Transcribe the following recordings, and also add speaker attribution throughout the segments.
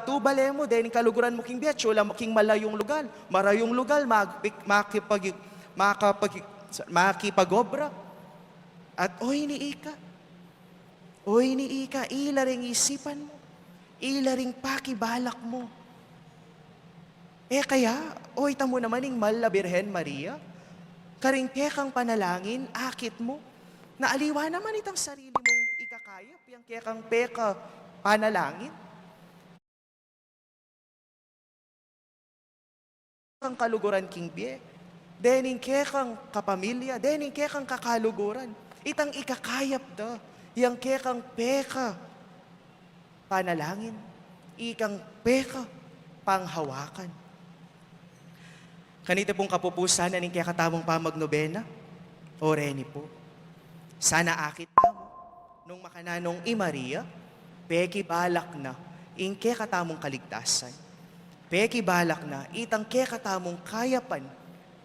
Speaker 1: tubale mo, din kaluguran mo king biat, sula mo king marayong lugar, makipagobra. At oy ni ika, ilaring isipan mo, ilaring pakibalak mo. Kaya, oy tamo naman ing mala Birhen Maria, karing kekang panalangin, akit mo, naaliwa naman itang sarili mong ikakayap, yung kekang peka panalangin. Kang kaluguran king bie, dening kekang kapamilya, dening kekang kakaluguran, itang ikakayap da, yang kekang peka panalangin, ikang peka panghawakan. Kanito pong kapupusan na ning kekatamong pamagnobena, oreni po. Sana akit tamo, nung makananong i Maria, peki balak na, ing kekatamong kaligtasan. Peki balak na, itang kekatamong kayapan,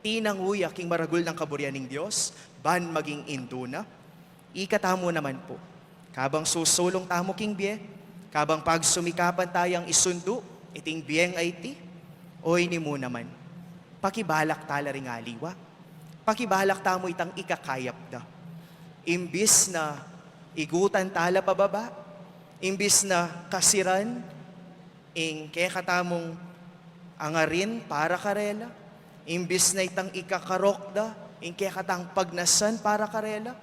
Speaker 1: tinang uya king maragul ng kaburian ng Diyos, ban maging induna. Ikatamo naman po, kabang susulong tamo king bie, kabang pagsumikapan tayang isundo, iting bieng ay ti, oy ni mo naman, pakibalak tala ring aliwa, pakibalak tamo itang ikakayap da. Imbis na igutan tala pababa, imbis na kasiran, ing kekatamong angarin para karela, imbis na itang ikakarokda, ing kekatang pagnasan para karela,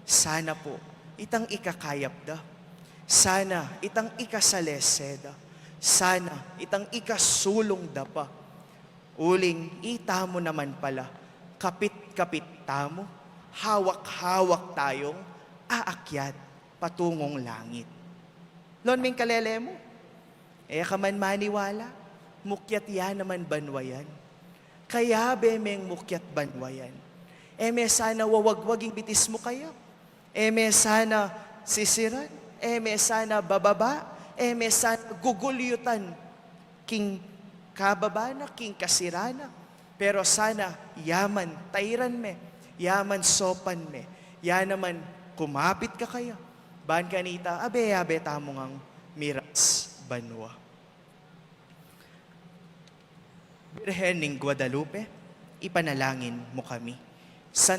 Speaker 1: sana po, itang ikakayap da. Sana, itang ikasaleseda. Sana, itang ikasulong da pa. Uling, itamo naman pala, kapit-kapit tamo, hawak-hawak tayong aakyat patungong langit. Lon ming kalele mo, kaman maniwala, mukyat yan naman banwayan. Kaya bemeng mukyat banwayan. Eme sana wawagwaging bitis mo kaya. Eme sana sisiran. Eme sana bababa. Eme sana gugulyutan. King kababana, king kasirana. Pero sana yaman tayran me. Yaman sopan me. Yan naman kumapit ka kaya. Ban kanita, abe tamo ngang miras banwa. Birhen ning Guadalupe, ipanalangin mo kami. San